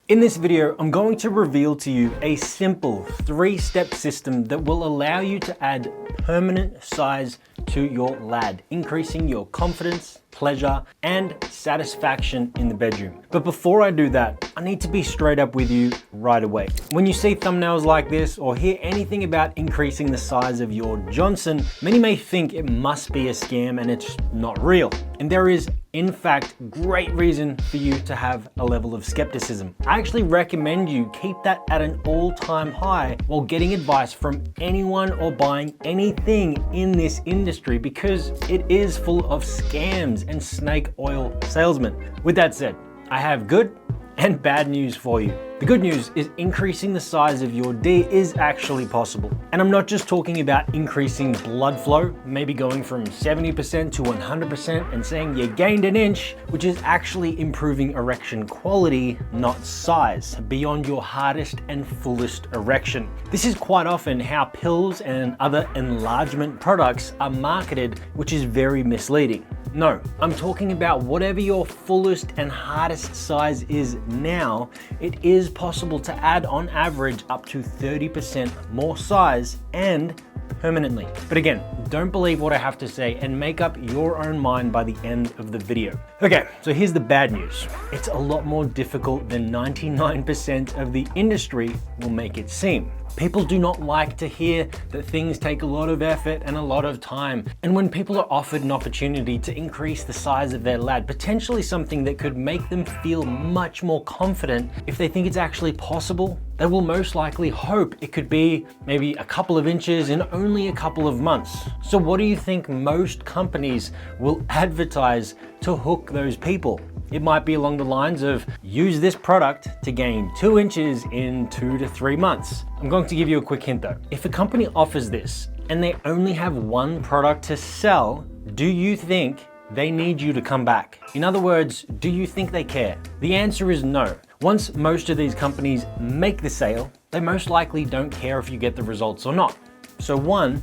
In this video, I'm going to reveal to you a simple 3-step system that will allow you to add permanent size to your lad, increasing your confidence, pleasure, and satisfaction in the bedroom. But before I do that, I need to be straight up with you right away. When you see thumbnails like this or hear anything about increasing the size of your Johnson, many may think it must be a scam and it's not real. And there is, in fact, great reason for you to have a level of skepticism. I actually recommend you keep that at an all-time high while getting advice from anyone or buying anything in this industry, because it is full of scams and snake oil salesmen. With that said, I have good and bad news for you. The good news is increasing the size of your D is actually possible. And I'm not just talking about increasing blood flow, maybe going from 70% to 100% and saying you gained an inch, which is actually improving erection quality, not size, beyond your hardest and fullest erection. This is quite often how pills and other enlargement products are marketed, which is very misleading. No, I'm talking about whatever your fullest and hardest size is now, it is possible to add on average up to 30% more size and permanently. But again, don't believe what I have to say and make up your own mind by the end of the video. Okay, so here's the bad news. It's a lot more difficult than 99% of the industry will make it seem. People do not like to hear that things take a lot of effort and a lot of time. And when people are offered an opportunity to increase the size of their lad, potentially something that could make them feel much more confident, if they think it's actually possible, they will most likely hope it could be maybe a couple of inches in only a couple of months. So what do you think most companies will advertise to hook those people? It might be along the lines of, use this product to gain 2 inches in 2 to 3 months. I'm going to give you a quick hint though. If a company offers this and they only have one product to sell, do you think they need you to come back? In other words, do you think they care? The answer is no. Once most of these companies make the sale, they most likely don't care if you get the results or not. So one,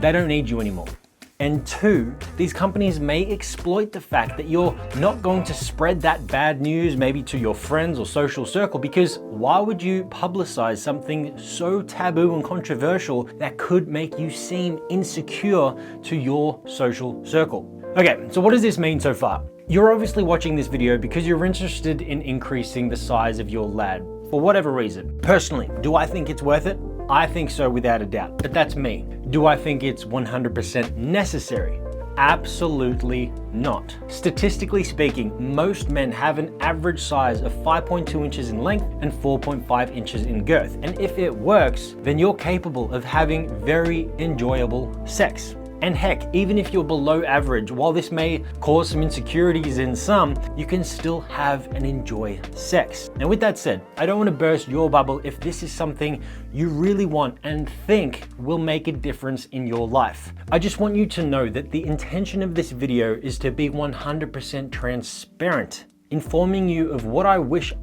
they don't need you anymore. And two, these companies may exploit the fact that you're not going to spread that bad news maybe to your friends or social circle, because why would you publicize something so taboo and controversial that could make you seem insecure to your social circle? Okay, so what does this mean so far? You're obviously watching this video because you're interested in increasing the size of your lad for whatever reason. Personally, do I think it's worth it? I think so without a doubt, but that's me. Do I think it's 100% necessary? Absolutely not. Statistically speaking, most men have an average size of 5.2 inches in length and 4.5 inches in girth. And if it works, then you're capable of having very enjoyable sex. And heck, even if you're below average, while this may cause some insecurities in some, you can still have and enjoy sex. Now with that said, I don't want to burst your bubble if this is something you really want and think will make a difference in your life. I just want you to know that the intention of this video is to be 100% transparent, informing you of what I wish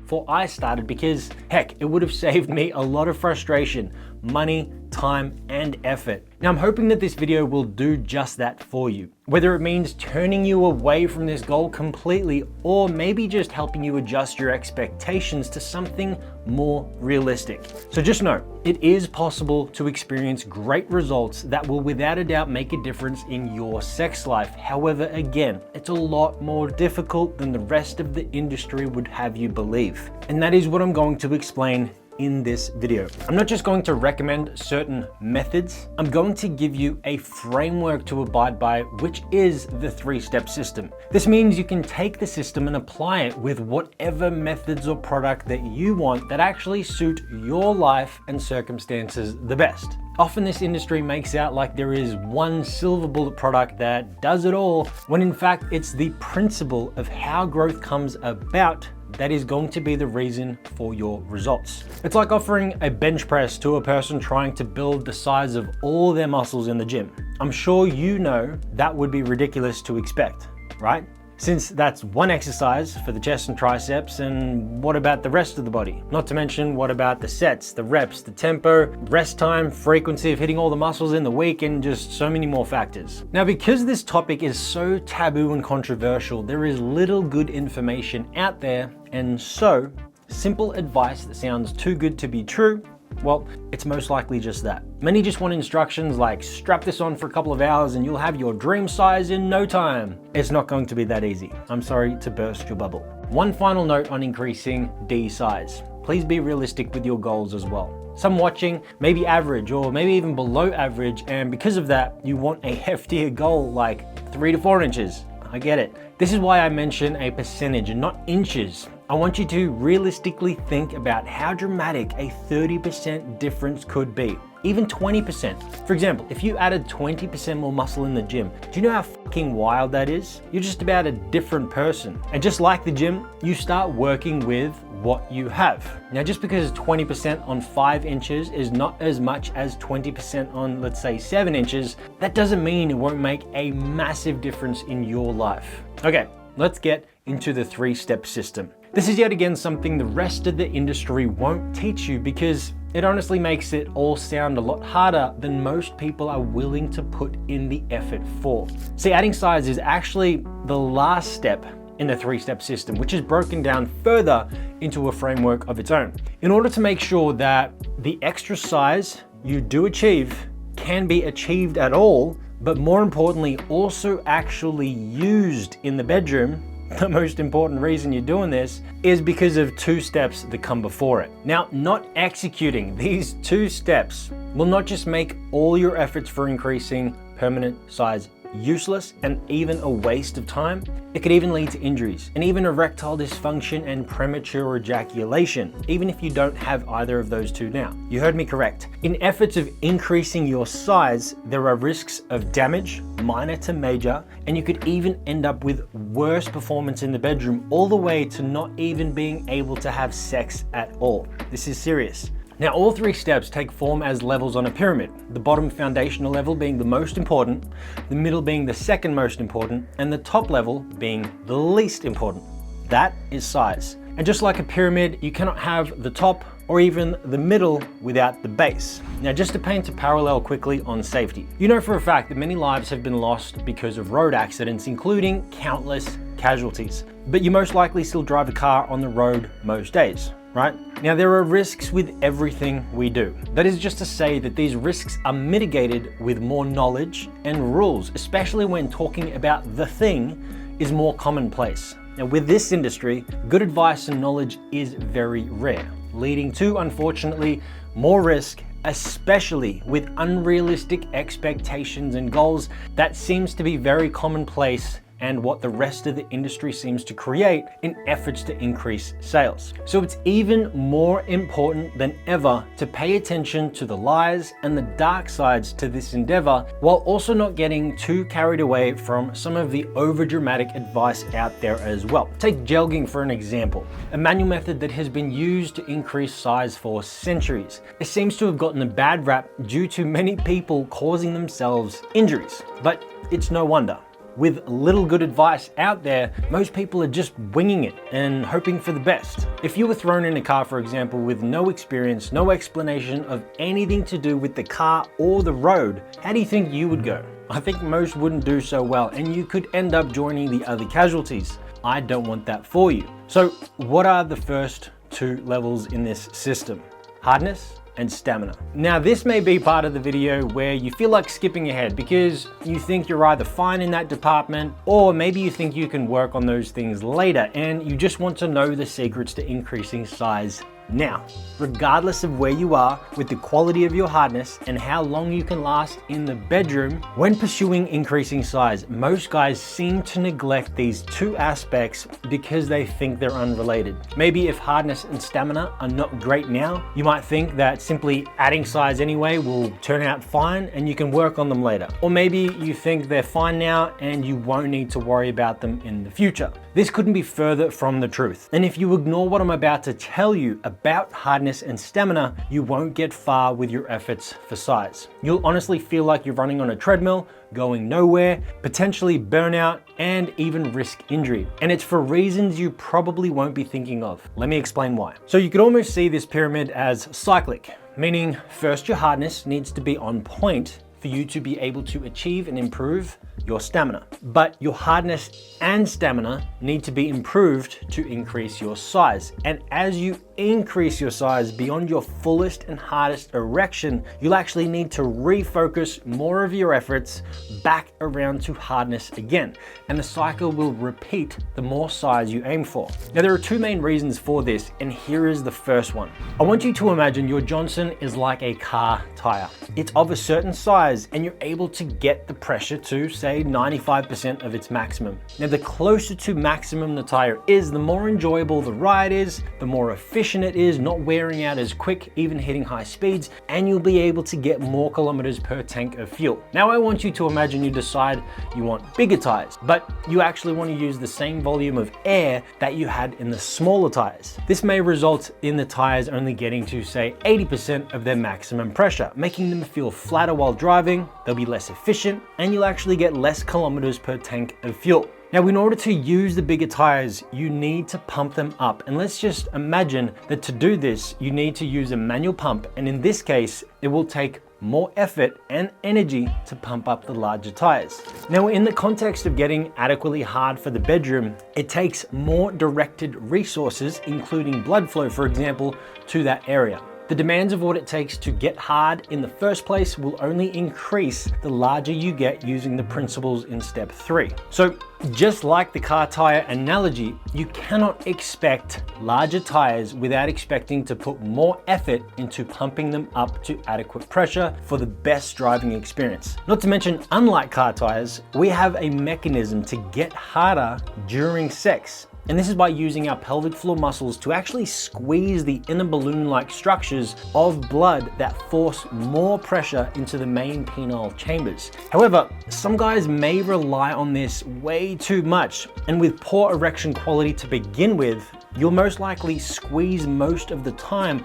before I started, because heck, it would have saved me a lot of frustration, money, time, and effort. Now I'm hoping that this video will do just that for you. Whether it means turning you away from this goal completely, or maybe just helping you adjust your expectations to something more realistic. So just know, it is possible to experience great results that will without a doubt make a difference in your sex life. However, again, it's a lot more difficult than the rest of the industry would have you believe. And that is what I'm going to explain in this video. I'm not just going to recommend certain methods, I'm going to give you a framework to abide by, which is the 3-step system. This means you can take the system and apply it with whatever methods or product that you want that actually suit your life and circumstances the best. Often this industry makes out like there is one silver bullet product that does it all, when in fact it's the principle of how growth comes about that is going to be the reason for your results. It's like offering a bench press to a person trying to build the size of all their muscles in the gym. I'm sure you know that would be ridiculous to expect, right? Since that's one exercise for the chest and triceps, and what about the rest of the body? Not to mention, what about the sets, the reps, the tempo, rest time, frequency of hitting all the muscles in the week, and just so many more factors. Now, because this topic is so taboo and controversial, there is little good information out there, and so Simple advice that sounds too good to be true? Well, it's most likely just that. Many just want instructions like strap this on for a couple of hours and you'll have your dream size in no time. It's not going to be that easy. I'm sorry to burst your bubble. One final note on increasing D size. Please be realistic with your goals as well. Some watching may be average or maybe even below average, and because of that, you want a heftier goal like 3 to 4 inches. I get it. This is why I mention a percentage and not inches. I want you to realistically think about how dramatic a 30% difference could be, even 20%. For example, if you added 20% more muscle in the gym, do you know how fucking wild that is? You're just about a different person. And just like the gym, you start working with what you have. Now, just because 20% on 5 inches is not as much as 20% on, let's say, 7 inches, that doesn't mean it won't make a massive difference in your life. Okay, let's get into the 3-step system. This is yet again something the rest of the industry won't teach you because it honestly makes it all sound a lot harder than most people are willing to put in the effort for. See, adding size is actually the last step in the 3-step system, which is broken down further into a framework of its own. In order to make sure that the extra size you do achieve can be achieved at all, but more importantly, also actually used in the bedroom, the most important reason you're doing this is because of 2 steps that come before it. Now, not executing these 2 steps will not just make all your efforts for increasing permanent size useless and even a waste of time, it could even lead to injuries and even erectile dysfunction and premature ejaculation, even if you don't have either of those 2 now. You heard me correct. In efforts of increasing your size, there are risks of damage, minor to major, and you could even end up with worse performance in the bedroom, all the way to not even being able to have sex at all. This is serious. Now, all 3 steps take form as levels on a pyramid, the bottom foundational level being the most important, the middle being the second most important, and the top level being the least important. That is size. And just like a pyramid, you cannot have the top or even the middle without the base. Now, just to paint a parallel quickly on safety. You know for a fact that many lives have been lost because of road accidents, including countless casualties. But you most likely still drive a car on the road most days, right? Now, there are risks with everything we do. That is just to say that these risks are mitigated with more knowledge and rules, especially when talking about the thing is more commonplace. Now, with this industry, good advice and knowledge is very rare, leading to, unfortunately, more risk, especially with unrealistic expectations and goals. That seems to be very commonplace and what the rest of the industry seems to create in efforts to increase sales. So it's even more important than ever to pay attention to the lies and the dark sides to this endeavor, while also not getting too carried away from some of the overdramatic advice out there as well. Take gelging for an example, a manual method that has been used to increase size for centuries. It seems to have gotten a bad rap due to many people causing themselves injuries, but it's no wonder. With little good advice out there, most people are just winging it and hoping for the best. If you were thrown in a car, for example, with no experience, no explanation of anything to do with the car or the road, how do you think you would go? I think most wouldn't do so well, and you could end up joining the other casualties. I don't want that for you. So what are the first 2 levels in this system? Hardness and stamina. Now, this may be part of the video where you feel like skipping ahead because you think you're either fine in that department, or maybe you think you can work on those things later and you just want to know the secrets to increasing size now. Regardless of where you are with the quality of your hardness and how long you can last in the bedroom, when pursuing increasing size, most guys seem to neglect these 2 aspects because they think they're unrelated. Maybe if hardness and stamina are not great now, you might think that simply adding size anyway will turn out fine and you can work on them later. Or maybe you think they're fine now and you won't need to worry about them in the future. This couldn't be further from the truth. And if you ignore what I'm about to tell you about hardness and stamina, you won't get far with your efforts for size. You'll honestly feel like you're running on a treadmill, going nowhere, potentially burnout, and even risk injury. And it's for reasons you probably won't be thinking of. Let me explain why. So you could almost see this pyramid as cyclic, meaning first your hardness needs to be on point for you to be able to achieve and improve your stamina. But your hardness and stamina need to be improved to increase your size. And as you increase your size beyond your fullest and hardest erection, you'll actually need to refocus more of your efforts back around to hardness again. And the cycle will repeat the more size you aim for. Now, there are two main reasons for this, and here is the first one. I want you to imagine your Johnson is like a car tire. It's of a certain size, and you're able to get the pressure to, say, 95% of its maximum. Now, the closer to maximum the tire is, the more enjoyable the ride is, the more efficient it is, not wearing out as quick, even hitting high speeds, and you'll be able to get more kilometers per tank of fuel. Now, I want you to imagine you decide you want bigger tires, but you actually want to use the same volume of air that you had in the smaller tires. This may result in the tires only getting to, say, 80% of their maximum pressure, making them feel flatter while driving, they'll be less efficient, and you'll actually get less kilometers per tank of fuel. Now, in order to use the bigger tires, you need to pump them up. And let's just imagine that to do this, you need to use a manual pump. And in this case, it will take more effort and energy to pump up the larger tires. Now, in the context of getting adequately hard for the bedroom, it takes more directed resources, including blood flow, for example, to that area. The demands of what it takes to get hard in the first place will only increase the larger you get using the principles in step 3. So just like the car tire analogy, you cannot expect larger tires without expecting to put more effort into pumping them up to adequate pressure for the best driving experience. Not to mention, unlike car tires, we have a mechanism to get harder during sex. And this is by using our pelvic floor muscles to actually squeeze the inner balloon-like structures of blood that force more pressure into the main penile chambers. However, some guys may rely on this way too much, and with poor erection quality to begin with, you'll most likely squeeze most of the time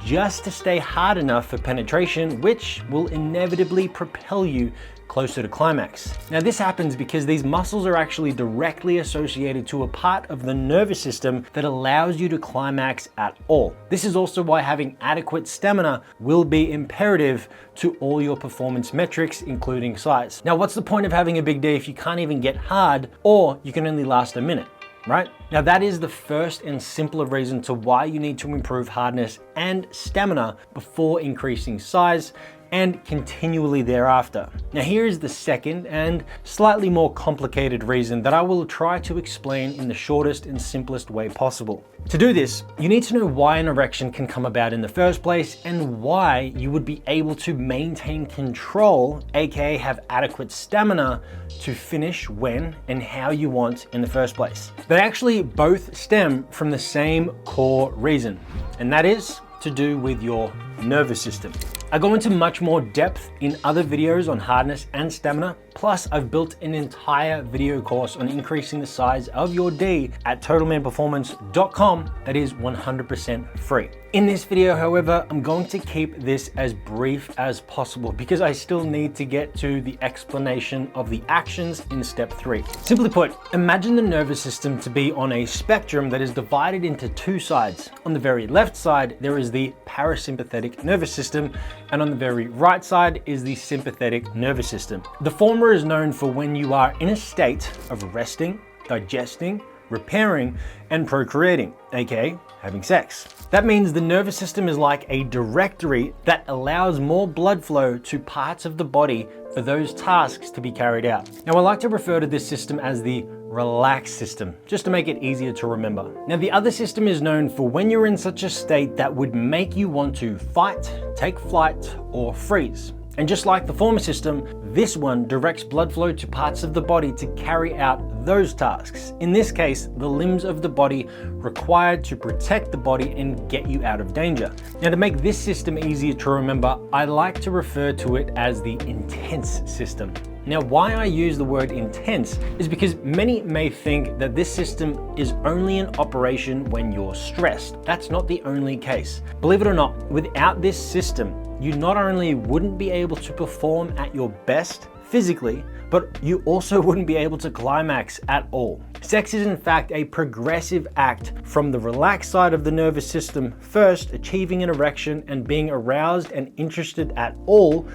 just to stay hard enough for penetration, which will inevitably propel you closer to climax. Now, this happens because these muscles are actually directly associated to a part of the nervous system that allows you to climax at all. This is also why having adequate stamina will be imperative to all your performance metrics, including size. Now, what's the point of having a big D if you can't even get hard, or you can only last a minute? Right? Now, that is the first and simpler reason to why you need to improve hardness and stamina before increasing size, and continually thereafter. Now, here is the second and slightly more complicated reason that I will try to explain in the shortest and simplest way possible. To do this, you need to know why an erection can come about in the first place and why you would be able to maintain control, aka have adequate stamina, to finish when and how you want in the first place. They actually both stem from the same core reason, and that is to do with your nervous system. I go into much more depth in other videos on hardness and stamina. Plus, I've built an entire video course on increasing the size of your D at totalmanperformance.com that is 100% free. In this video, however, I'm going to keep this as brief as possible because I still need to get to the explanation of the actions in step 3. Simply put, imagine the nervous system to be on a spectrum that is divided into two sides. On the very left side, there is the parasympathetic nervous system, and on the very right side is the sympathetic nervous system. The former is known for when you are in a state of resting, digesting, repairing, and procreating, aka having sex. That means the nervous system is like a directory that allows more blood flow to parts of the body for those tasks to be carried out. Now, I like to refer to this system as the relaxed system, just to make it easier to remember. Now, the other system is known for when you're in such a state that would make you want to fight, take flight, or freeze. And just like the former system, this one directs blood flow to parts of the body to carry out those tasks. In this case, the limbs of the body required to protect the body and get you out of danger. Now, to make this system easier to remember, I like to refer to it as the intense system. Now, why I use the word intense is because many may think that this system is only in operation when you're stressed. That's not the only case. Believe it or not, without this system, you not only wouldn't be able to perform at your best physically, but you also wouldn't be able to climax at all. Sex is in fact a progressive act from the relaxed side of the nervous system first achieving an erection and being aroused and interested at all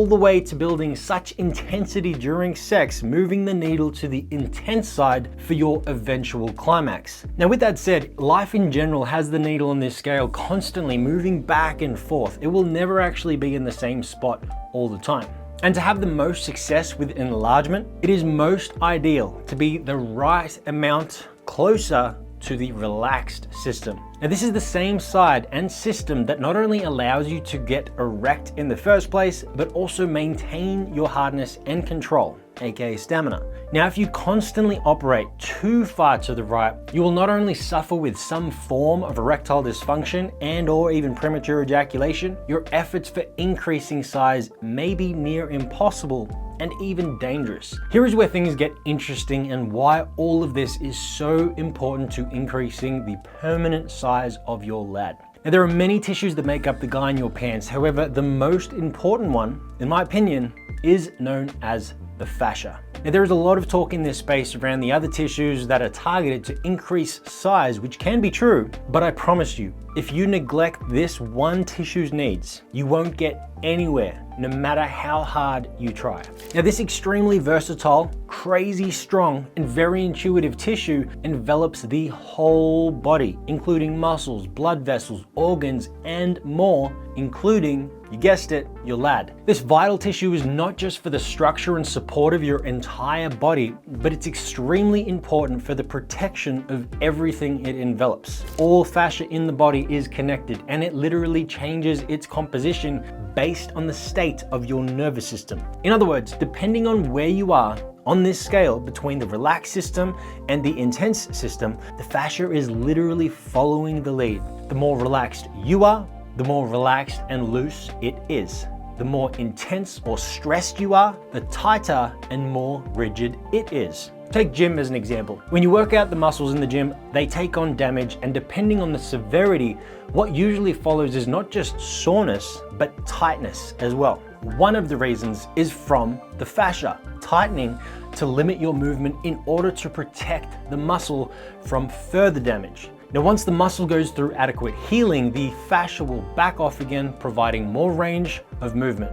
the way to building such intensity during sex, moving the needle to the intense side for your eventual climax. Now with that said, life in general has the needle on this scale constantly moving back and forth. It will never actually be in the same spot all the time. And to have the most success with enlargement, it is most ideal to be the right amount closer to the relaxed system. Now this is the same side and system that not only allows you to get erect in the first place, but also maintain your hardness and control, aka stamina. Now if you constantly operate too far to the right, you will not only suffer with some form of erectile dysfunction and/or even premature ejaculation, your efforts for increasing size may be near impossible and even dangerous. Here is where things get interesting and why all of this is so important to increasing the permanent size of your lad. Now, there are many tissues that make up the guy in your pants. However, the most important one, in my opinion, is known as the fascia. Now, there is a lot of talk in this space around the other tissues that are targeted to increase size, which can be true, but I promise you, if you neglect this one tissue's needs, you won't get anywhere, no matter how hard you try. Now, this extremely versatile, crazy strong, and very intuitive tissue envelops the whole body, including muscles, blood vessels, organs, and more, including, you guessed it, your lad. This vital tissue is not just for the structure and support of your entire body, but it's extremely important for the protection of everything it envelops. All fascia in the body is connected, and it literally changes its composition based on the state of your nervous system. In other words, depending on where you are on this scale between the relaxed system and the intense system, the fascia is literally following the lead. The more relaxed you are, the more relaxed and loose it is. The more intense or stressed you are, the tighter and more rigid it is. Take gym as an example. When you work out the muscles in the gym, they take on damage, and depending on the severity, what usually follows is not just soreness, but tightness as well. One of the reasons is from the fascia, tightening to limit your movement in order to protect the muscle from further damage. Now, once the muscle goes through adequate healing, the fascia will back off again, providing more range of movement.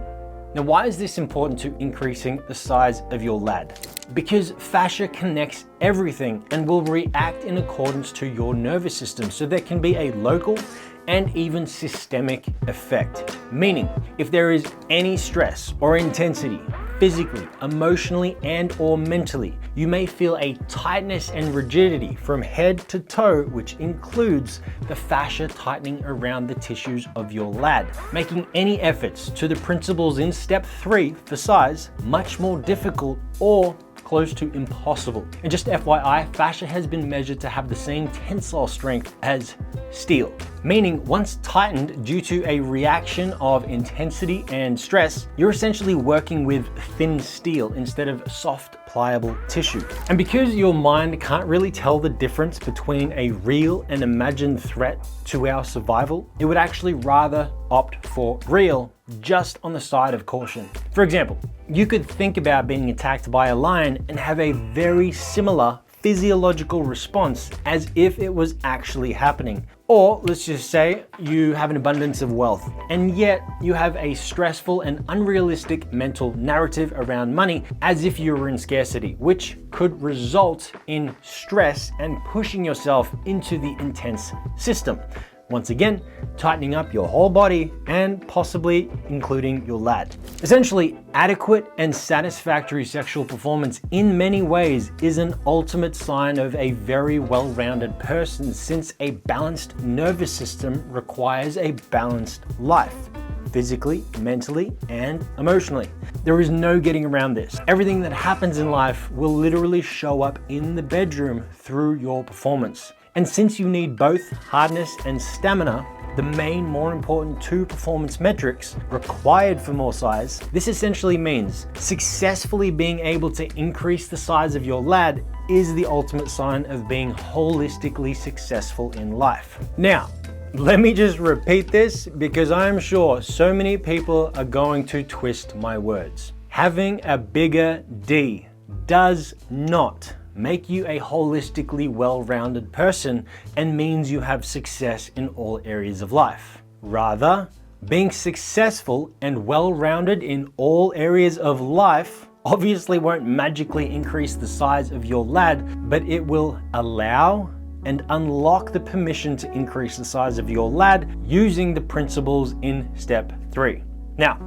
Now, why is this important to increasing the size of your lad? Because fascia connects everything and will react in accordance to your nervous system, so there can be a local and even systemic effect. Meaning, if there is any stress or intensity, physically, emotionally, and/or mentally, you may feel a tightness and rigidity from head to toe, which includes the fascia tightening around the tissues of your lad, making any efforts to the principles in step 3 for size much more difficult or close to impossible. And just FYI, fascia has been measured to have the same tensile strength as steel, meaning once tightened due to a reaction of intensity and stress, you're essentially working with thin steel instead of soft, pliable tissue. And because your mind can't really tell the difference between a real and imagined threat to our survival, it would actually rather opt for real, just on the side of caution. For example, you could think about being attacked by a lion and have a very similar physiological response as if it was actually happening. Or let's just say you have an abundance of wealth, and yet you have a stressful and unrealistic mental narrative around money as if you were in scarcity, which could result in stress and pushing yourself into the intense system. Once again, tightening up your whole body and possibly including your lad. Essentially, adequate and satisfactory sexual performance in many ways is an ultimate sign of a very well-rounded person, since a balanced nervous system requires a balanced life, physically, mentally, and emotionally. There is no getting around this. Everything that happens in life will literally show up in the bedroom through your performance. And since you need both hardness and stamina, the main, more important 2 performance metrics required for more size, this essentially means successfully being able to increase the size of your lad is the ultimate sign of being holistically successful in life. Now, let me just repeat this because I'm sure so many people are going to twist my words. Having a bigger D does not make you a holistically well-rounded person and means you have success in all areas of life. Rather, being successful and well-rounded in all areas of life obviously won't magically increase the size of your lad, but it will allow and unlock the permission to increase the size of your lad using the principles in step 3. Now,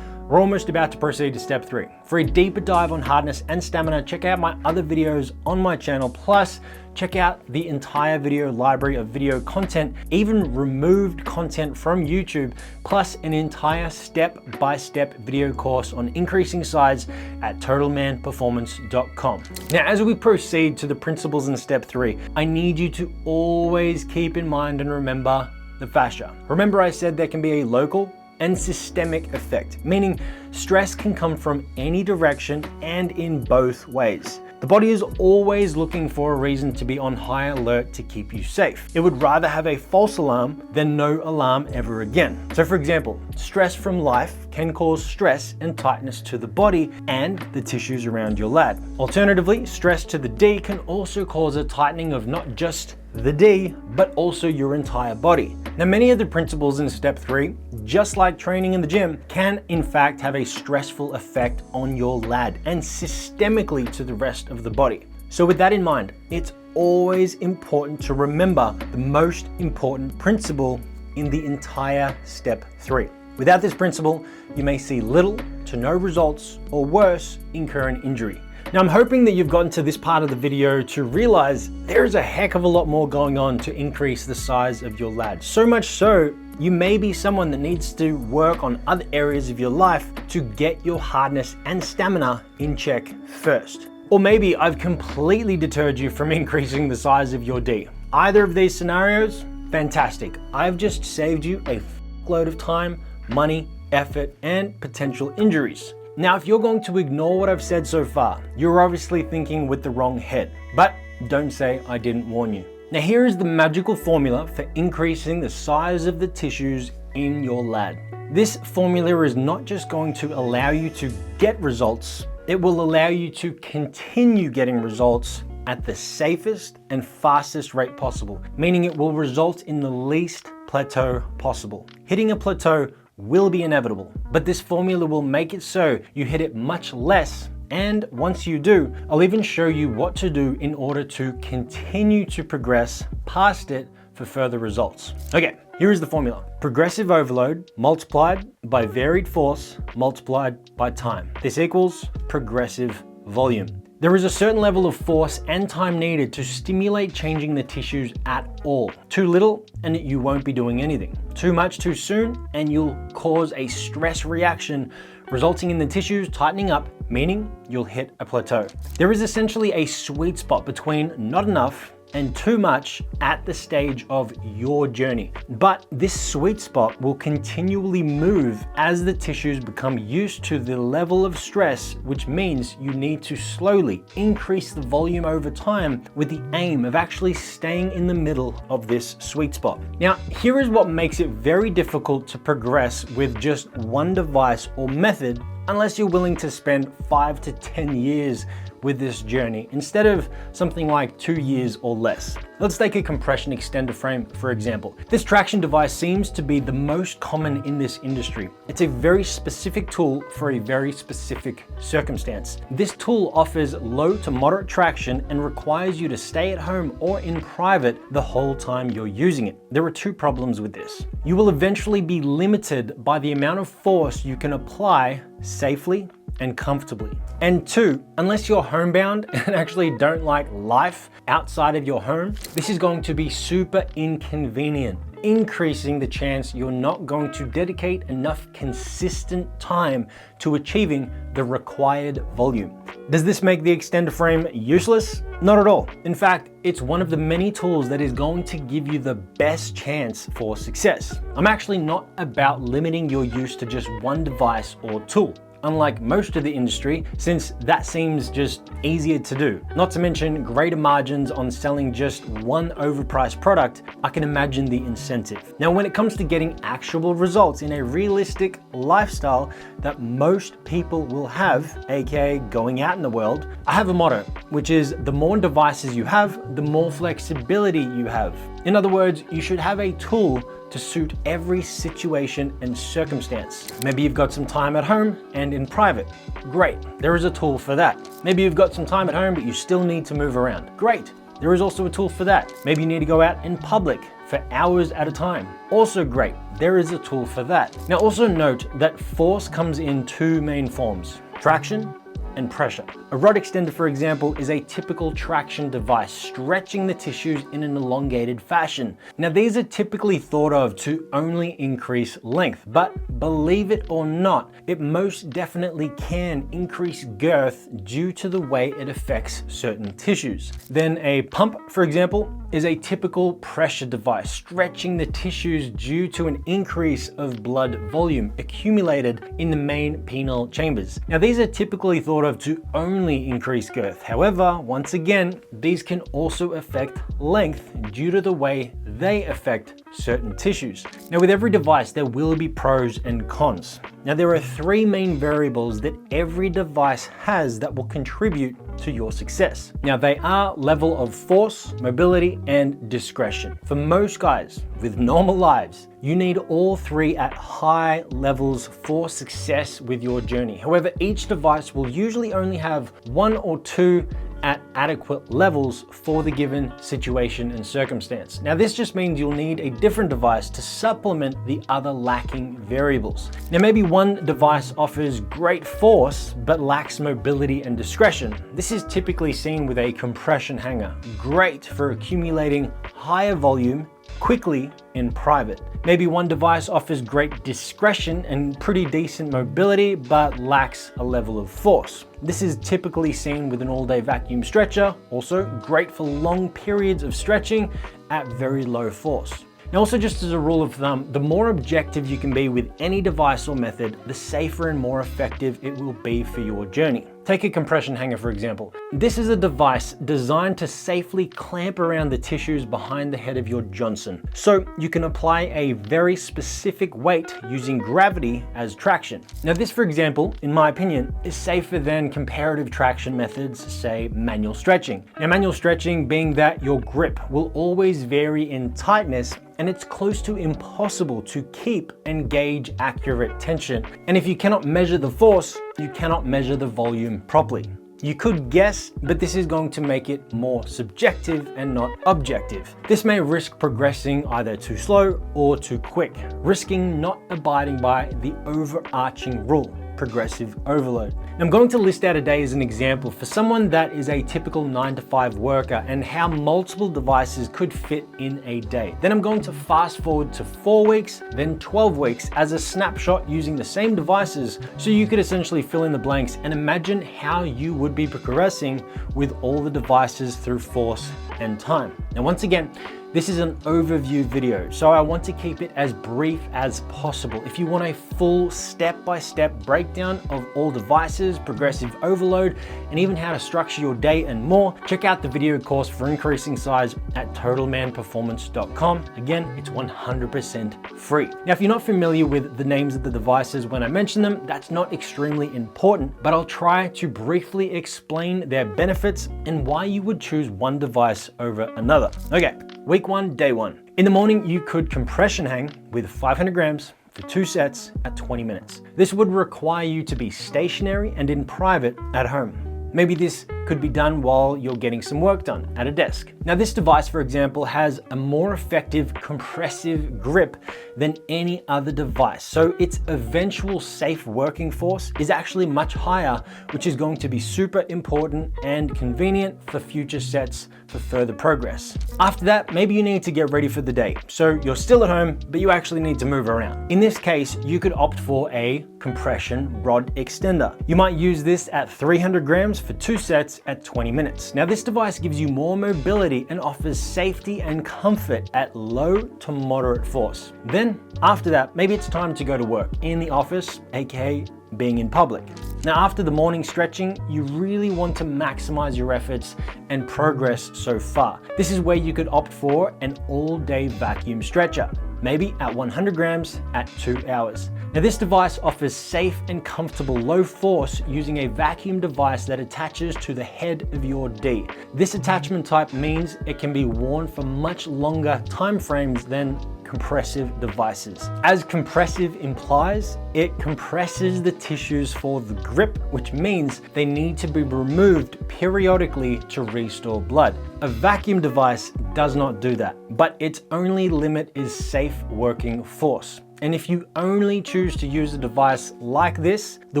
we're almost about to proceed to step 3. For a deeper dive on hardness and stamina, check out my other videos on my channel, plus check out the entire video library of video content, even removed content from YouTube, plus an entire step-by-step video course on increasing size at totalmanperformance.com. Now, as we proceed to the principles in step 3, I need you to always keep in mind and remember the fascia. Remember I said there can be a local and systemic effect, meaning stress can come from any direction and in both ways. The body is always looking for a reason to be on high alert to keep you safe. It would rather have a false alarm than no alarm ever again. So for example, stress from life can cause stress and tightness to the body and the tissues around your lad. Alternatively, stress to the D can also cause a tightening of not just the D, but also your entire body. Now, many of the principles in step 3, just like training in the gym, can in fact have a stressful effect on your lad and systemically to the rest of the body. So with that in mind, it's always important to remember the most important principle in the entire step 3. Without this principle, you may see little to no results, or worse, incur an injury. Now, I'm hoping that you've gotten to this part of the video to realize there's a heck of a lot more going on to increase the size of your lad. So much so, you may be someone that needs to work on other areas of your life to get your hardness and stamina in check first. Or maybe I've completely deterred you from increasing the size of your D. Either of these scenarios, fantastic. I've just saved you a load of time, money, effort, and potential injuries. Now, if you're going to ignore what I've said so far, you're obviously thinking with the wrong head, but don't say I didn't warn you. Now, here is the magical formula for increasing the size of the tissues in your lad. This formula is not just going to allow you to get results, it will allow you to continue getting results at the safest and fastest rate possible, meaning it will result in the least plateau possible. Hitting a plateau will be inevitable, but this formula will make it so you hit it much less, and once you do, I'll even show you what to do in order to continue to progress past it for further results. Okay, here is the formula. Progressive overload multiplied by varied force multiplied by time. This equals progressive volume. There is a certain level of force and time needed to stimulate changing the tissues at all. Too little and you won't be doing anything. Too much too soon and you'll cause a stress reaction, resulting in the tissues tightening up, meaning you'll hit a plateau. There is essentially a sweet spot between not enough and too much at the stage of your journey. But this sweet spot will continually move as the tissues become used to the level of stress, which means you need to slowly increase the volume over time with the aim of actually staying in the middle of this sweet spot. Now, here is what makes it very difficult to progress with just one device or method unless you're willing to spend 5 to 10 years with this journey instead of something like 2 years or less. Let's take a compression extender frame, for example. This traction device seems to be the most common in this industry. It's a very specific tool for a very specific circumstance. This tool offers low to moderate traction and requires you to stay at home or in private the whole time you're using it. There are 2 problems with this. You will eventually be limited by the amount of force you can apply safely and comfortably. And 2, unless you're homebound and actually don't like life outside of your home, this is going to be super inconvenient, increasing the chance you're not going to dedicate enough consistent time to achieving the required volume. Does this make the extender frame useless? Not at all. In fact, it's one of the many tools that is going to give you the best chance for success. I'm actually not about limiting your use to just one device or tool. unlike most of the industry, since that seems just easier to do. Not to mention greater margins on selling just one overpriced product. I can imagine the incentive. Now, when it comes to getting actual results in a realistic lifestyle that most people will have, aka going out in the world, I have a motto, which is the more devices you have, the more flexibility you have. In other words, you should have a tool to suit every situation and circumstance. Maybe you've got some time at home and in private. Great, there is a tool for that. Maybe you've got some time at home, but you still need to move around. Great, there is also a tool for that. Maybe you need to go out in public for hours at a time. Also great, there is a tool for that. Now also note that force comes in two main forms: traction and pressure. A rod extender, for example, is a typical traction device, stretching the tissues in an elongated fashion. Now, these are typically thought of to only increase length, but believe it or not, it most definitely can increase girth due to the way it affects certain tissues. Then a pump, for example, is a typical pressure device, stretching the tissues due to an increase of blood volume accumulated in the main penile chambers. Now, these are typically thought of to only increase girth. However, once again, these can also affect length due to the way they affect certain tissues. Now, with every device, there will be pros and cons. Now, there are three main variables that every device has that will contribute to your success. Now, they are level of force, mobility, and discretion. For most guys with normal lives, you need all three at high levels for success with your journey. However, each device will usually only have one or two at adequate levels for the given situation and circumstance. Now, this just means you'll need a different device to supplement the other lacking variables. Now, maybe one device offers great force but lacks mobility and discretion. This is typically seen with a compression hanger, great for accumulating higher volume quickly in private. Maybe one device offers great discretion and pretty decent mobility, but lacks a level of force. This is typically seen with an all-day vacuum stretcher, also great for long periods of stretching at very low force. Now, also just as a rule of thumb, the more objective you can be with any device or method, the safer and more effective it will be for your journey. Take a compression hanger, for example. This is a device designed to safely clamp around the tissues behind the head of your Johnson. So you can apply a very specific weight using gravity as traction. Now, this, for example, in my opinion, is safer than comparative traction methods, say manual stretching. Now, manual stretching being that your grip will always vary in tightness, and it's close to impossible to keep and gauge accurate tension. And if you cannot measure the force, you cannot measure the volume properly. You could guess, but this is going to make it more subjective and not objective. This may risk progressing either too slow or too quick, risking not abiding by the overarching rule: progressive overload. I'm going to list out a day as an example for someone that is a typical 9-to-5 worker and how multiple devices could fit in a day. Then I'm going to fast forward to 4 weeks, then 12 weeks as a snapshot using the same devices, so you could essentially fill in the blanks and imagine how you would be progressing with all the devices through force and time. Now, once again, this is an overview video, so I want to keep it as brief as possible. If you want a full step-by-step breakdown of all devices, progressive overload, and even how to structure your day and more, check out the video course for increasing size at totalmanperformance.com. Again, it's 100% free. Now, if you're not familiar with the names of the devices when I mention them, that's not extremely important, but I'll try to briefly explain their benefits and why you would choose one device over another. Okay. Week 1, day 1. In the morning, you could compression hang with 500 grams for 2 sets at 20 minutes. This would require you to be stationary and in private at home. Maybe this could be done while you're getting some work done at a desk. Now, this device, for example, has a more effective compressive grip than any other device. So its eventual safe working force is actually much higher, which is going to be super important and convenient for future sets for further progress. After that, maybe you need to get ready for the day. So you're still at home, but you actually need to move around. In this case, you could opt for a compression rod extender. You might use this at 300 grams for 2 sets at 20 minutes. Now, this device gives you more mobility and offers safety and comfort at low to moderate force. Then after that, maybe it's time to go to work in the office, aka being in public. Now, after the morning stretching, you really want to maximize your efforts and progress so far. This is where you could opt for an all-day vacuum stretcher, maybe at 100 grams at 2 hours. Now, this device offers safe and comfortable low force using a vacuum device that attaches to the head of your D. This attachment type means it can be worn for much longer time frames than compressive devices. As compressive implies, it compresses the tissues for the grip, which means they need to be removed periodically to restore blood. A vacuum device does not do that, but its only limit is safe working force. And if you only choose to use a device like this, the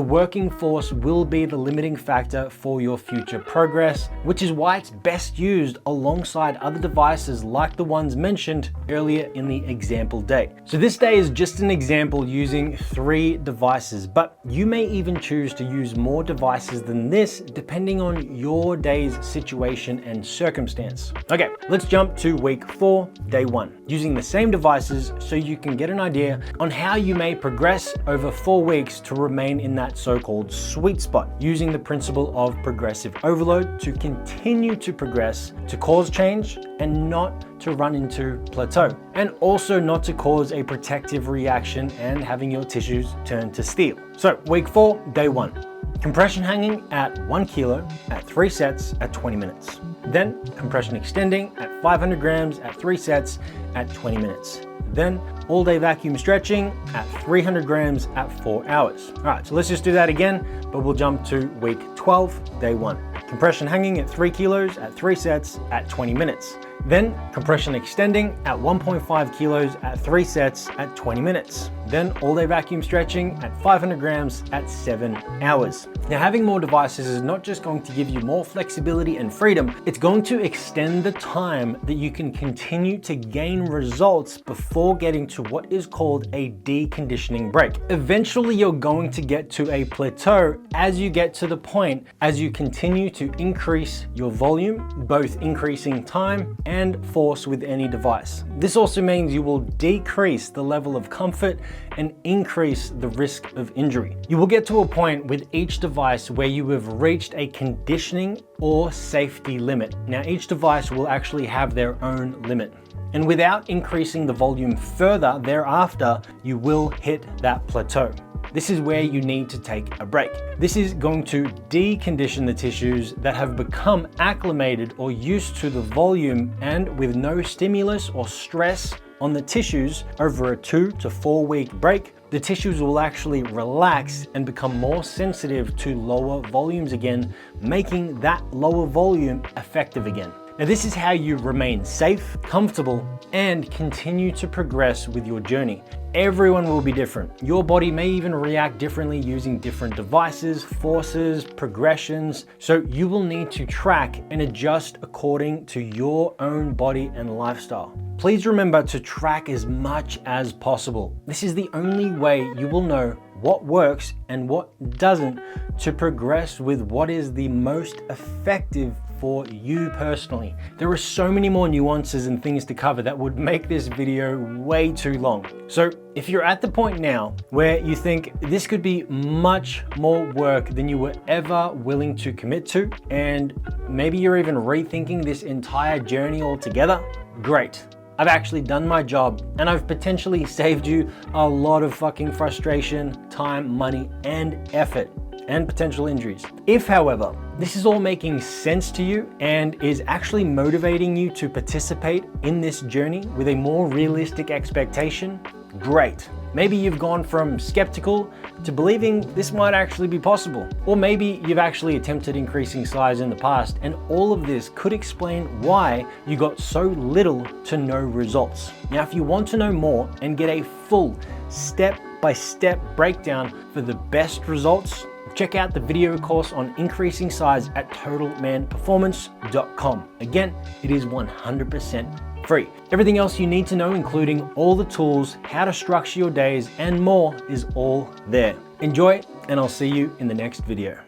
working force will be the limiting factor for your future progress, which is why it's best used alongside other devices like the ones mentioned earlier in the example day. So this day is just an example using 3 devices, but you may even choose to use more devices than this depending on your day's situation and circumstance. Okay, let's jump to week 4, day 1, using the same devices so you can get an idea on how you may progress over 4 weeks to remain in that so-called sweet spot, using the principle of progressive overload to continue to progress, to cause change and not to run into plateau, and also not to cause a protective reaction and having your tissues turn to steel. So week 4, day 1. Compression hanging at 1 kilo at 3 sets at 20 minutes. Then compression extending at 500 grams at 3 sets at 20 minutes. Then all day vacuum stretching at 300 grams at 4 hours. All right, so let's just do that again, but we'll jump to week 12, day 1. Compression hanging at 3 kilos at 3 sets at 20 minutes. Then compression extending at 1.5 kilos at 3 sets at 20 minutes. Then all day vacuum stretching at 500 grams at 7 hours. Now, having more devices is not just going to give you more flexibility and freedom, it's going to extend the time that you can continue to gain results before getting to what is called a deconditioning break. Eventually, you're going to get to a plateau as you get to the point as you continue to increase your volume, both increasing time and force with any device. This also means you will decrease the level of comfort and increase the risk of injury. You will get to a point with each device where you have reached a conditioning or safety limit. Now, each device will actually have their own limit. And without increasing the volume further thereafter, you will hit that plateau. This is where you need to take a break. This is going to decondition the tissues that have become acclimated or used to the volume, and with no stimulus or stress on the tissues over a 2 to 4 week break, the tissues will actually relax and become more sensitive to lower volumes again, making that lower volume effective again. Now, this is how you remain safe, comfortable, and continue to progress with your journey. Everyone will be different. Your body may even react differently using different devices, forces, progressions. So you will need to track and adjust according to your own body and lifestyle. Please remember to track as much as possible. This is the only way you will know what works and what doesn't to progress with what is the most effective for you personally. There are so many more nuances and things to cover that would make this video way too long. So if you're at the point now where you think this could be much more work than you were ever willing to commit to, and maybe you're even rethinking this entire journey altogether, great. I've actually done my job and I've potentially saved you a lot of fucking frustration, time, money, and effort, and potential injuries. If, however, this is all making sense to you and is actually motivating you to participate in this journey with a more realistic expectation, great. Maybe you've gone from skeptical to believing this might actually be possible. Or maybe you've actually attempted increasing size in the past, and all of this could explain why you got so little to no results. Now, if you want to know more and get a full step-by-step breakdown for the best results, check out the video course on increasing size at totalmanperformance.com. Again, it is 100% free. Everything else you need to know, including all the tools, how to structure your days, and more, is all there. Enjoy, and I'll see you in the next video.